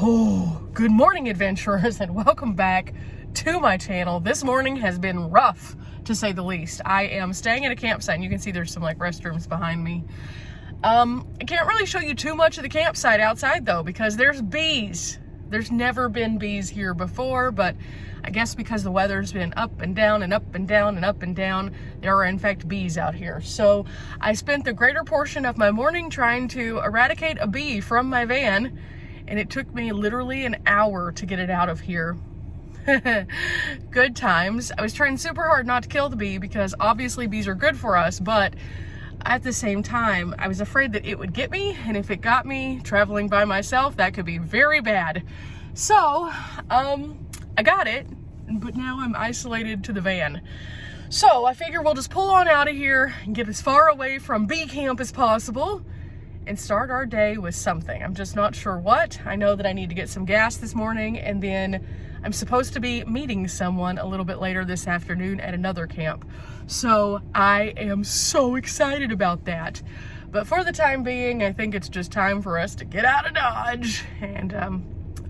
Oh, good morning, adventurers, and welcome back to my channel. This morning has been rough, to say the least. I am staying at a campsite, and you can see there's some restrooms behind me. I can't really show you too much of the campsite outside though, because there's bees. There's never been bees here before, but I guess because the weather's been up and down and up and down and up and down, there are in fact bees out here. So I spent the greater portion of my morning trying to eradicate a bee from my van, and it took me literally an hour to get it out of here. Good times. I was trying super hard not to kill the bee because obviously bees are good for us, but at the same time, I was afraid that it would get me, and if it got me traveling by myself, that could be very bad. So, I got it, but now I'm isolated to the van. So I figure we'll just pull on out of here and get as far away from bee camp as possible and start our day with something. I'm just not sure what. I know that I need to get some gas this morning, and then I'm supposed to be meeting someone a little bit later this afternoon at another camp. So I am so excited about that. But for the time being, I think it's just time for us to get out of Dodge and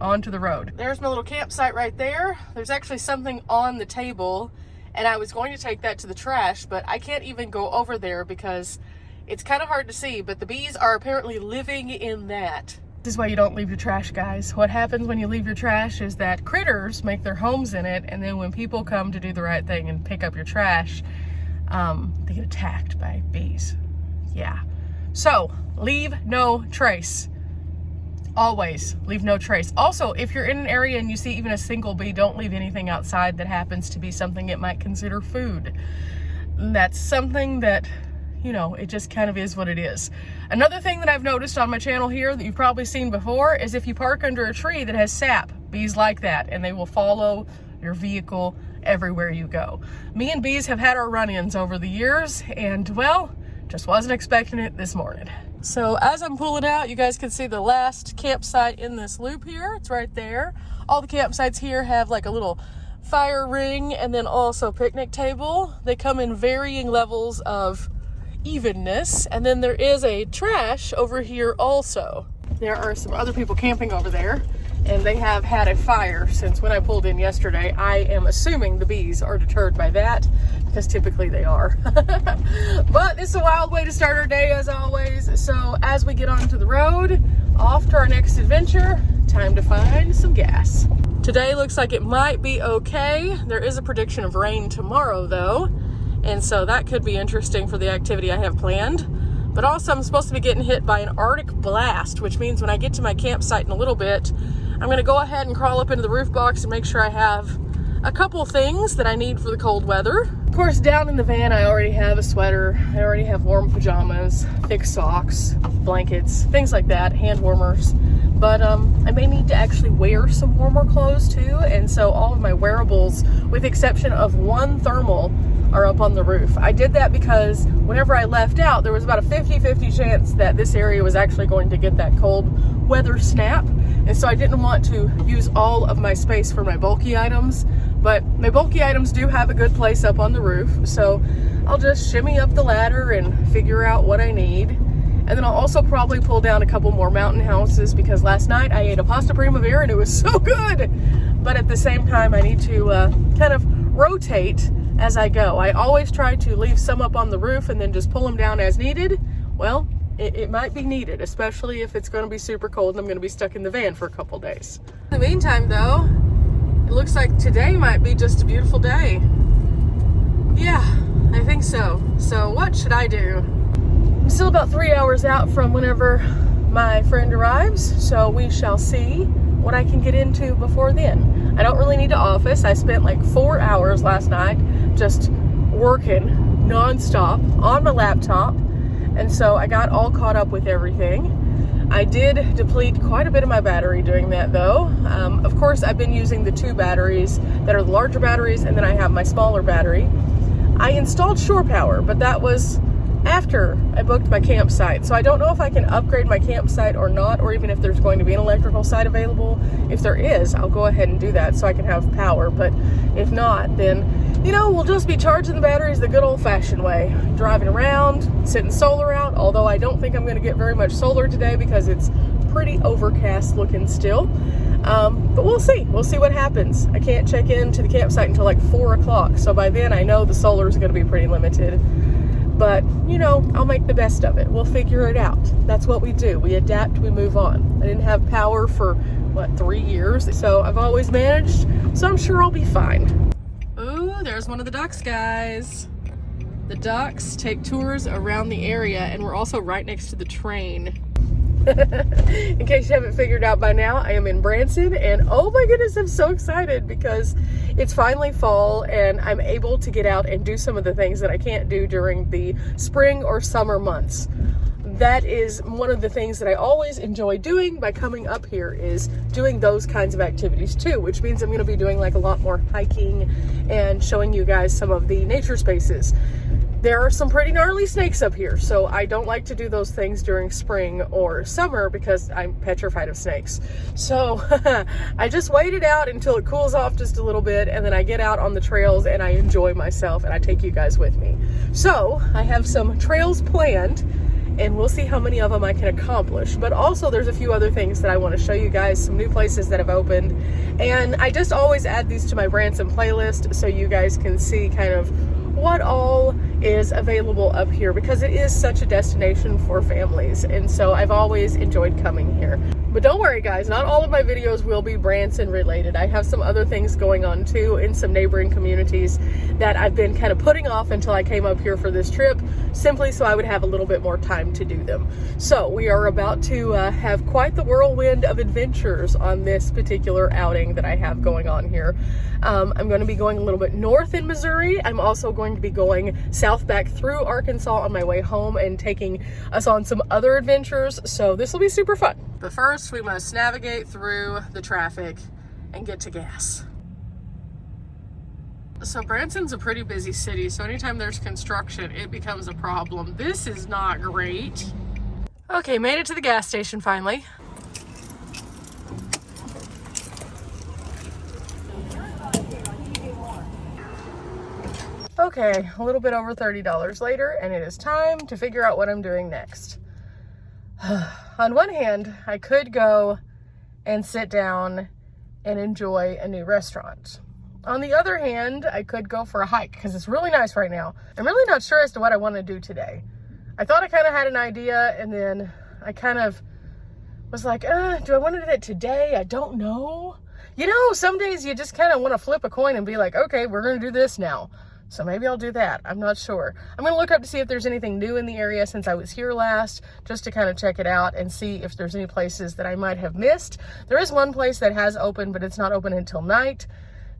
onto the road. There's my little campsite right there. There's actually something on the table, and I was going to take that to the trash, but I can't even go over there because it's kind of hard to see, but the bees are apparently living in that. This is why you don't leave your trash, guys. What happens when you leave your trash is that critters make their homes in it, and then when people come to do the right thing and pick up your trash, they get attacked by bees. Yeah. So, leave no trace. Always leave no trace. Also, if you're in an area and you see even a single bee, don't leave anything outside that happens to be something it might consider food. That's something that, you know, it just kind of is what it is. Another thing that I've noticed on my channel here that you've probably seen before is if you park under a tree that has sap, bees like that, and they will follow your vehicle everywhere you go. Me and bees have had our run-ins over the years, and well, just wasn't expecting it this morning. So as I'm pulling out, you guys can see the last campsite in this loop here. It's right there. All the campsites here have like a little fire ring and then also a picnic table. They come in varying levels of evenness, and then there is a trash over here also. There are some other people camping over there, and they have had a fire since when I pulled in yesterday. I am assuming the bees are deterred by that, because typically they are. But it's a wild way to start our day as always. So as we get onto the road, off to our next adventure, time to find some gas. Today looks like it might be okay. There is a prediction of rain tomorrow though, and so that could be interesting for the activity I have planned. But also I'm supposed to be getting hit by an Arctic blast, which means when I get to my campsite in a little bit, I'm gonna go ahead and crawl up into the roof box and make sure I have a couple things that I need for the cold weather. Of course, down in the van, I already have a sweater. I already have warm pajamas, thick socks, blankets, things like that, hand warmers. But I may need to actually wear some warmer clothes too. And so all of my wearables, with the exception of one thermal, are up on the roof. I did that because whenever I left out, there was about a 50-50 chance that this area was actually going to get that cold weather snap. And so I didn't want to use all of my space for my bulky items, but my bulky items do have a good place up on the roof. So I'll just shimmy up the ladder and figure out what I need. And then I'll also probably pull down a couple more mountain houses because last night I ate a pasta primavera and it was so good. But at the same time, I need to kind of rotate as I go. I always try to leave some up on the roof and then just pull them down as needed. Well, it might be needed, especially if it's going to be super cold and I'm going to be stuck in the van for a couple days. In the meantime though, it looks like today might be just a beautiful day. Yeah, I think so. So what should I do? I'm still about 3 hours out from whenever my friend arrives, so we shall see what I can get into before then. I don't really need to office. I spent like 4 hours last night just working non-stop on my laptop, and so I got all caught up with everything. I did deplete quite a bit of my battery doing that though. Of course, I've been using the two batteries that are the larger batteries, and then I have my smaller battery. I installed shore power, but that was after I booked my campsite. So I don't know if I can upgrade my campsite or not, or even if there's going to be an electrical site available. If there is, I'll go ahead and do that so I can have power. But if not, then, you know, we'll just be charging the batteries the good old-fashioned way. Driving around, sitting solar out, although I don't think I'm going to get very much solar today because it's pretty overcast looking still. But we'll see. We'll see what happens. I can't check into the campsite until like 4 o'clock. So by then I know the solar is going to be pretty limited. But, you know, I'll make the best of it. We'll figure it out. That's what we do. We adapt, we move on. I didn't have power for, 3 years? So I've always managed. So I'm sure I'll be fine. Ooh, there's one of the ducks, guys. The ducks take tours around the area, and we're also right next to the train. In case you haven't figured out by now, I am in Branson, and oh my goodness, I'm so excited because it's finally fall and I'm able to get out and do some of the things that I can't do during the spring or summer months. That is one of the things that I always enjoy doing by coming up here, is doing those kinds of activities too, which means I'm going to be doing like a lot more hiking and showing you guys some of the nature spaces. There are some pretty gnarly snakes up here, so I don't like to do those things during spring or summer because I'm petrified of snakes. So I just wait it out until it cools off just a little bit, and then I get out on the trails and I enjoy myself, and I take you guys with me. So I have some trails planned, and we'll see how many of them I can accomplish. But also there's a few other things that I want to show you guys, some new places that have opened. And I just always add these to my Branson playlist so you guys can see kind of what all is available up here, because it is such a destination for families, and so I've always enjoyed coming here. But don't worry guys, not all of my videos will be Branson related. I have some other things going on too in some neighboring communities that I've been kind of putting off until I came up here for this trip, simply so I would have a little bit more time to do them. So we are about to have quite the whirlwind of adventures on this particular outing that I have going on here. I'm going to be going a little bit north in Missouri. I'm also going to be going south back through Arkansas on my way home and taking us on some other adventures. So this will be super fun. But first we must navigate through the traffic and get to gas. So Branson's a pretty busy city, so anytime there's construction, it becomes a problem. This is not great. Okay, made it to the gas station finally. Okay, a little bit over $30 later, and it is time to figure out what I'm doing next. On one hand, I could go and sit down and enjoy a new restaurant. On the other hand, I could go for a hike because it's really nice right now. I'm really not sure as to what I want to do today. I thought I kind of had an idea, and then I kind of was like, do I want to do that today? I don't know. You know, some days you just kind of want to flip a coin and be like, okay, we're going to do this now. So maybe I'll do that. I'm not sure. I'm going to look up to see if there's anything new in the area since I was here last, just to kind of check it out and see if there's any places that I might have missed. There is one place that has opened, but it's not open until night.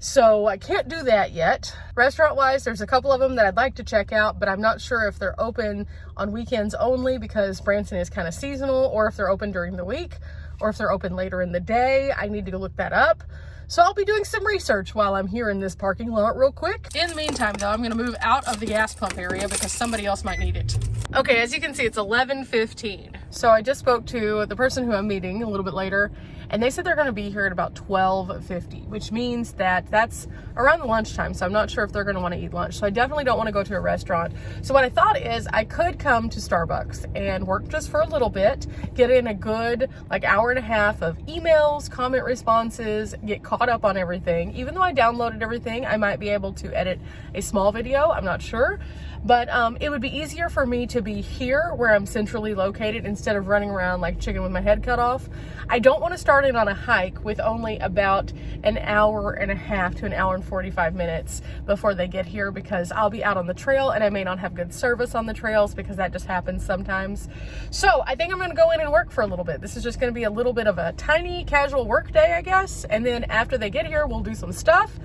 So I can't do that yet. Restaurant-wise, there's a couple of them that I'd like to check out, but I'm not sure if they're open on weekends only because Branson is kind of seasonal, or if they're open during the week, or if they're open later in the day. I need to go look that up. So I'll be doing some research while I'm here in this parking lot real quick. In the meantime, though, I'm going to move out of the gas pump area because somebody else might need it. Okay, as you can see, it's 11:15. So I just spoke to the person who I'm meeting a little bit later, and they said they're going to be here at about 12:50, which means that that's around the lunchtime. So I'm not sure if they're going to want to eat lunch. So I definitely don't want to go to a restaurant. So what I thought is I could come to Starbucks and work just for a little bit, get in a good hour and a half of emails, comment responses, get caught up on everything. Even though I downloaded everything, I might be able to edit a small video. I'm not sure. But it would be easier for me to be here where I'm centrally located instead of running around like chicken with my head cut off. I don't want to start in on a hike with only about an hour and a half to an hour and 45 minutes before they get here, because I'll be out on the trail and I may not have good service on the trails because that just happens sometimes. So I think I'm going to go in and work for a little bit. This is just going to be a little bit of a tiny casual work day, I guess. And then after they get here, we'll do some stuff.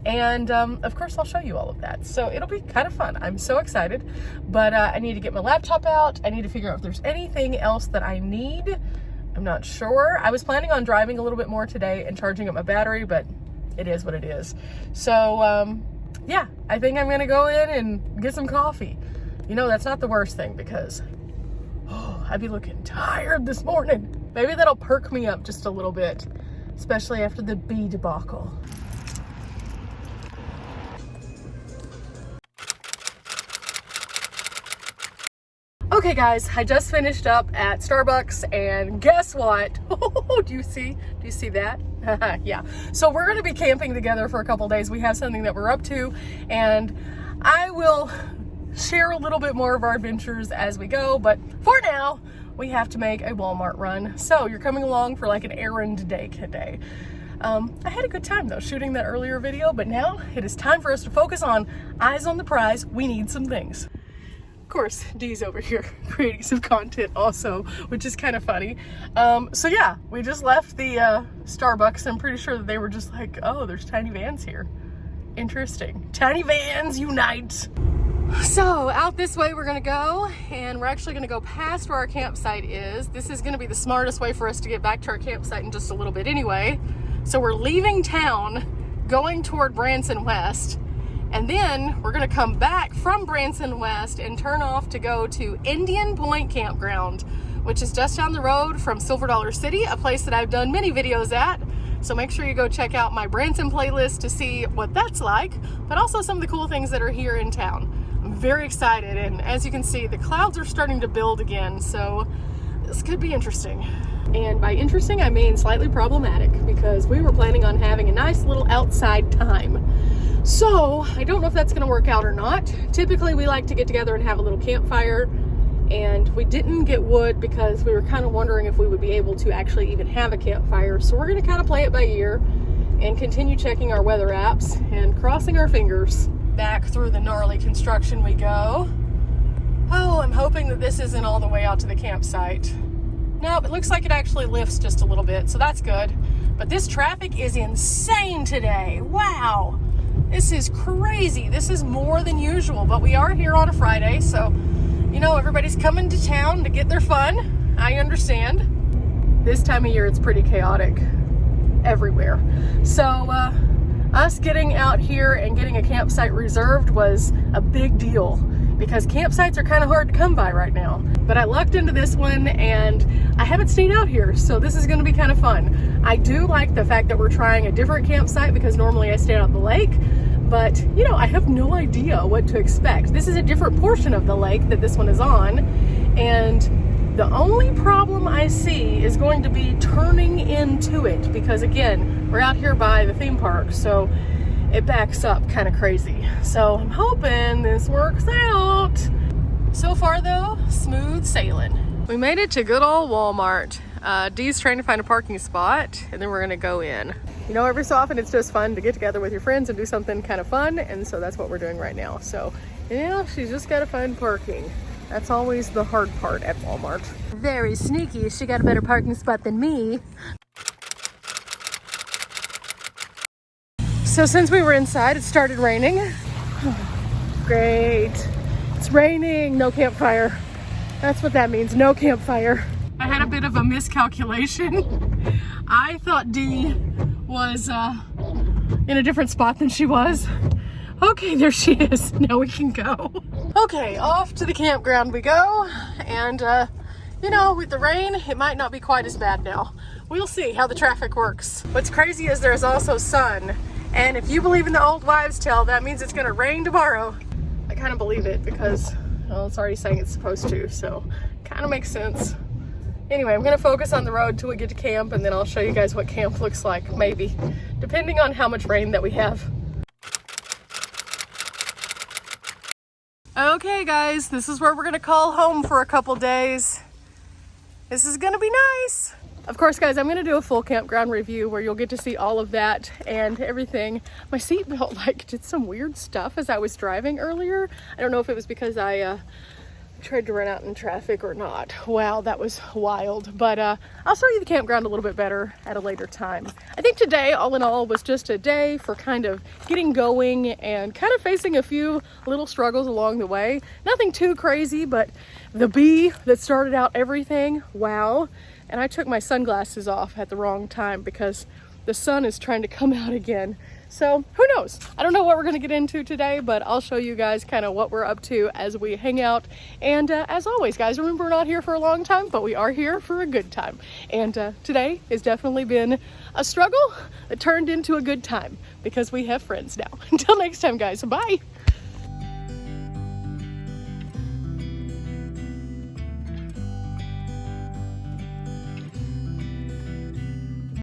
And of course I'll show you all of that. So it'll be kind of fun. I'm so excited, but I need to get my laptop out. I need to figure out if there's anything else that I need. I'm not sure. I was planning on driving a little bit more today and charging up my battery, but it is what it is. So yeah, I think I'm gonna go in and get some coffee. You know, that's not the worst thing because I'd be looking tired this morning. Maybe that'll perk me up just a little bit, especially after the bee debacle. Okay guys, I just finished up at Starbucks and guess what? Do you see that? Yeah. So we're gonna be camping together for a couple days. We have something that we're up to, and I will share a little bit more of our adventures as we go, but for now, we have to make a Walmart run. So you're coming along for like an errand day today. I had a good time though shooting that earlier video, but now it is time for us to focus on eyes on the prize. We need some things. Of course, Dee's over here creating some content also, which is kind of funny. So yeah, we just left the Starbucks. I'm pretty sure that they were just like, oh, there's tiny vans here. Interesting. Tiny vans unite. So out this way we're gonna go, and we're actually gonna go past where our campsite is. This is gonna be the smartest way for us to get back to our campsite in just a little bit anyway. So we're leaving town, going toward Branson West, and then we're gonna come back from Branson West and turn off to go to Indian Point Campground, which is just down the road from Silver Dollar City, a place that I've done many videos at. So make sure you go check out my Branson playlist to see what that's like, but also some of the cool things that are here in town. I'm very excited, and as you can see, the clouds are starting to build again, so this could be interesting. And by interesting, I mean slightly problematic, because we were planning on having a nice little outside time. So I don't know if that's gonna work out or not. Typically we like to get together and have a little campfire, and we didn't get wood because we were kind of wondering if we would be able to actually even have a campfire. So we're gonna kind of play it by ear and continue checking our weather apps and crossing our fingers. Back through the gnarly construction we go. Oh, I'm hoping that this isn't all the way out to the campsite. Nope, it looks like it actually lifts just a little bit, so that's good. But this traffic is insane today. Wow, this is crazy. This is more than usual, but we are here on a Friday, so you know, everybody's coming to town to get their fun. I understand. This time of year, it's pretty chaotic everywhere. So, us getting out here and getting a campsite reserved was a big deal, because campsites are kind of hard to come by right now. But I lucked into this one, and I haven't stayed out here, so this is gonna be kind of fun. I do like the fact that we're trying a different campsite, because normally I stay out on the lake, but you know, I have no idea what to expect. This is a different portion of the lake that this one is on, and the only problem I see is going to be turning into it, because again, we're out here by the theme park, so it backs up kind of crazy. So I'm hoping this works out. So far though, smooth sailing. We made it to good old Walmart. Dee's trying to find a parking spot, and then we're gonna go in. You know, every so often it's just fun to get together with your friends and do something kind of fun, and so that's what we're doing right now. So, yeah, she's just gotta find parking. That's always the hard part at Walmart. Very sneaky, she got a better parking spot than me. So since we were inside, it started raining. Great, it's raining, no campfire. That's what that means, no campfire. I had a bit of a miscalculation. I thought Dee was in a different spot than she was. Okay, there she is. Now we can go. Okay, off to the campground we go. And, you know, with the rain, it might not be quite as bad now. We'll see how the traffic works. What's crazy is there's also sun. And if you believe in the old wives' tale, that means it's gonna rain tomorrow. I kind of believe it because, well, it's already saying it's supposed to, so kind of makes sense. Anyway, I'm gonna focus on the road till we get to camp, and then I'll show you guys what camp looks like, maybe, depending on how much rain that we have. Okay guys, this is where we're gonna call home for a couple days. This is gonna be nice. Of course guys, I'm gonna do a full campground review where you'll get to see all of that and everything. My seatbelt like did some weird stuff as I was driving earlier. I don't know if it was because I tried to run out in traffic or not. Wow, that was wild. But I'll show you the campground a little bit better at a later time. I think today, all in all, was just a day for kind of getting going and kind of facing a few little struggles along the way. Nothing too crazy, but the bee that started out everything, wow. And I took my sunglasses off at the wrong time because the sun is trying to come out again. So who knows? I don't know what we're gonna get into today, but I'll show you guys kind of what we're up to as we hang out. And as always, guys, remember we're not here for a long time, but we are here for a good time. And today has definitely been a struggle that turned into a good time because we have friends now. Until next time, guys, bye.